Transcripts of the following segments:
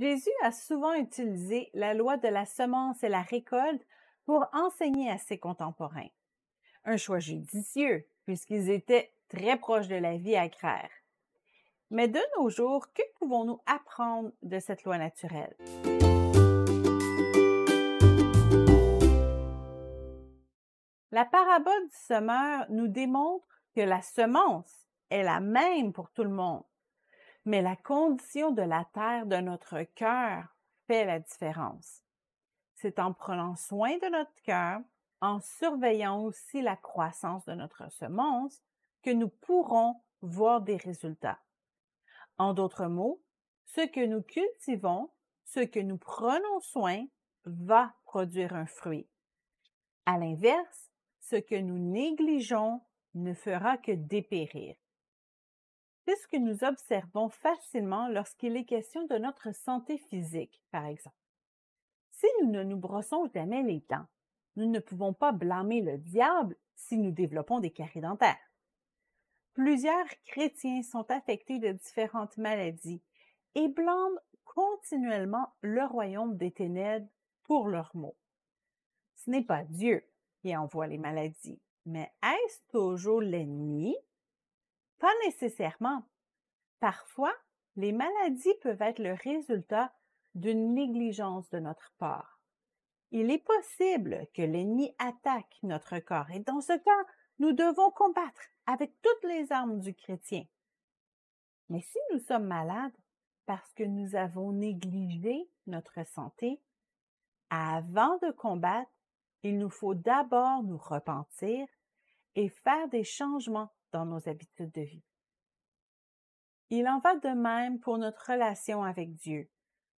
Jésus a souvent utilisé la loi de la semence et la récolte pour enseigner à ses contemporains. Un choix judicieux, puisqu'ils étaient très proches de la vie agraire. Mais de nos jours, que pouvons-nous apprendre de cette loi naturelle? La parabole du semeur nous démontre que la semence est la même pour tout le monde, mais la condition de la terre de notre cœur fait la différence. C'est en prenant soin de notre cœur, en surveillant aussi la croissance de notre semence, que nous pourrons voir des résultats. En d'autres mots, ce que nous cultivons, ce que nous prenons soin, va produire un fruit. À l'inverse, ce que nous négligeons ne fera que dépérir. C'est ce que nous observons facilement lorsqu'il est question de notre santé physique, par exemple. Si nous ne nous brossons jamais les dents, nous ne pouvons pas blâmer le diable si nous développons des caries dentaires. Plusieurs chrétiens sont affectés de différentes maladies et blâment continuellement le royaume des ténèbres pour leurs maux. Ce n'est pas Dieu qui envoie les maladies, mais est-ce toujours l'ennemi? Pas nécessairement. Parfois, les maladies peuvent être le résultat d'une négligence de notre part. Il est possible que l'ennemi attaque notre corps et dans ce cas, nous devons combattre avec toutes les armes du chrétien. Mais si nous sommes malades parce que nous avons négligé notre santé, avant de combattre, il nous faut d'abord nous repentir et faire des changements dans nos habitudes de vie. Il en va de même pour notre relation avec Dieu.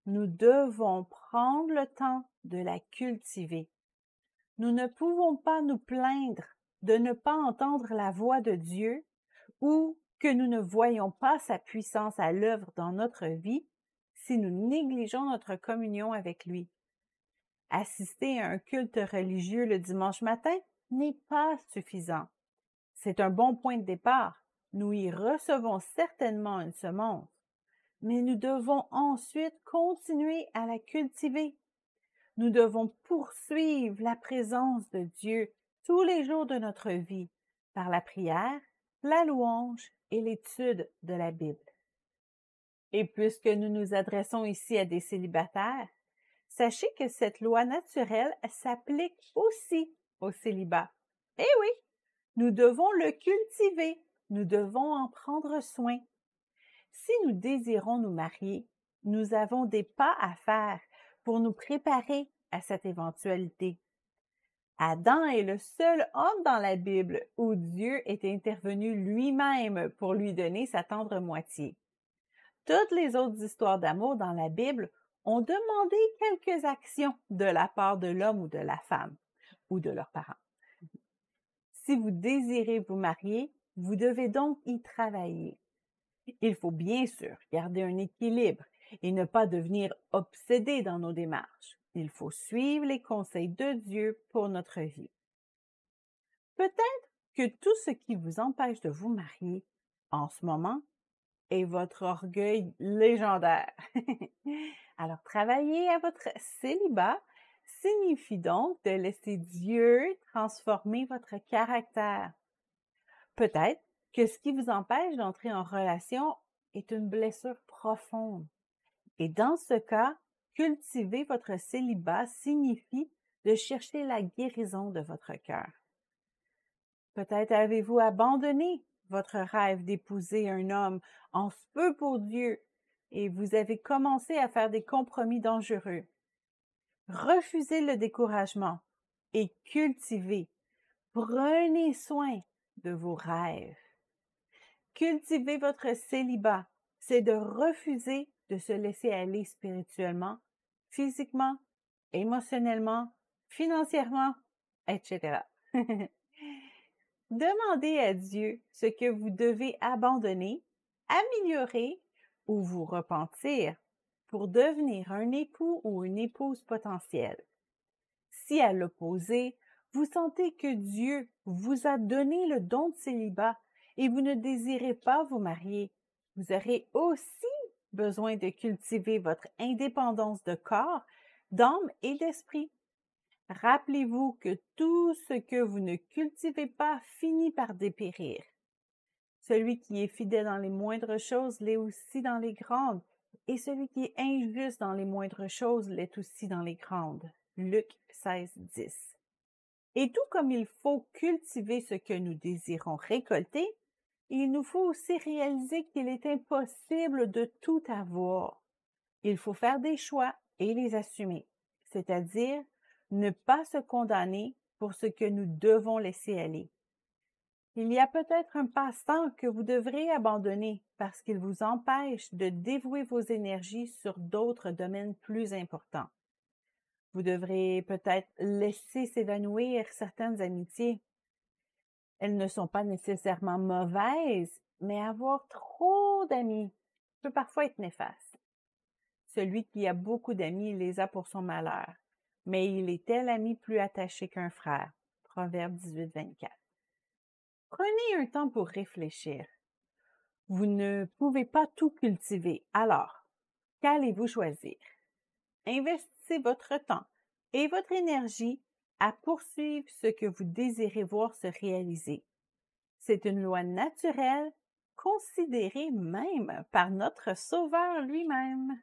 Nous devons prendre le temps de la cultiver. Nous ne pouvons pas nous plaindre de ne pas entendre la voix de Dieu ou que nous ne voyons pas sa puissance à l'œuvre dans notre vie si nous négligeons notre communion avec lui. Assister à un culte religieux le dimanche matin n'est pas suffisant. C'est un bon point de départ. Nous y recevons certainement une semence, mais nous devons ensuite continuer à la cultiver. Nous devons poursuivre la présence de Dieu tous les jours de notre vie par la prière, la louange et l'étude de la Bible. Et puisque nous nous adressons ici à des célibataires, sachez que cette loi naturelle s'applique aussi au célibat. Eh oui, nous devons le cultiver, nous devons en prendre soin. Si nous désirons nous marier, nous avons des pas à faire pour nous préparer à cette éventualité. Adam est le seul homme dans la Bible où Dieu est intervenu lui-même pour lui donner sa tendre moitié. Toutes les autres histoires d'amour dans la Bible ont demandé quelques actions de la part de l'homme ou de la femme, ou de leurs parents. Si vous désirez vous marier, vous devez donc y travailler. Il faut bien sûr garder un équilibre et ne pas devenir obsédé dans nos démarches. Il faut suivre les conseils de Dieu pour notre vie. Peut-être que tout ce qui vous empêche de vous marier en ce moment est votre orgueil légendaire. Alors, travailler à votre célibat signifie donc de laisser Dieu transformer votre caractère. Peut-être que ce qui vous empêche d'entrer en relation est une blessure profonde. Et dans ce cas, cultiver votre célibat signifie de chercher la guérison de votre cœur. Peut-être avez-vous abandonné votre rêve d'épouser un homme en feu pour Dieu et vous avez commencé à faire des compromis dangereux. Refusez le découragement et cultivez. Prenez soin de vos rêves. Cultiver votre célibat, c'est de refuser de se laisser aller spirituellement, physiquement, émotionnellement, financièrement, etc. Demandez à Dieu ce que vous devez abandonner, améliorer ou vous repentir pour devenir un époux ou une épouse potentielle. Si à l'opposé, vous sentez que Dieu vous a donné le don de célibat et vous ne désirez pas vous marier, vous aurez aussi besoin de cultiver votre indépendance de corps, d'âme et d'esprit. Rappelez-vous que tout ce que vous ne cultivez pas finit par dépérir. Celui qui est fidèle dans les moindres choses l'est aussi dans les grandes, et celui qui est injuste dans les moindres choses l'est aussi dans les grandes. Luc 16, 10. Et tout comme il faut cultiver ce que nous désirons récolter, il nous faut aussi réaliser qu'il est impossible de tout avoir. Il faut faire des choix et les assumer, c'est-à-dire ne pas se condamner pour ce que nous devons laisser aller. Il y a peut-être un passe-temps que vous devrez abandonner parce qu'il vous empêche de dévouer vos énergies sur d'autres domaines plus importants. Vous devrez peut-être laisser s'évanouir certaines amitiés. Elles ne sont pas nécessairement mauvaises, mais avoir trop d'amis peut parfois être néfaste. Celui qui a beaucoup d'amis les a pour son malheur, mais il est tel ami plus attaché qu'un frère. Proverbe 18, 24. Prenez un temps pour réfléchir. Vous ne pouvez pas tout cultiver, alors qu'allez-vous choisir? Investissez votre temps et votre énergie à poursuivre ce que vous désirez voir se réaliser. C'est une loi naturelle, considérée même par notre Sauveur lui-même.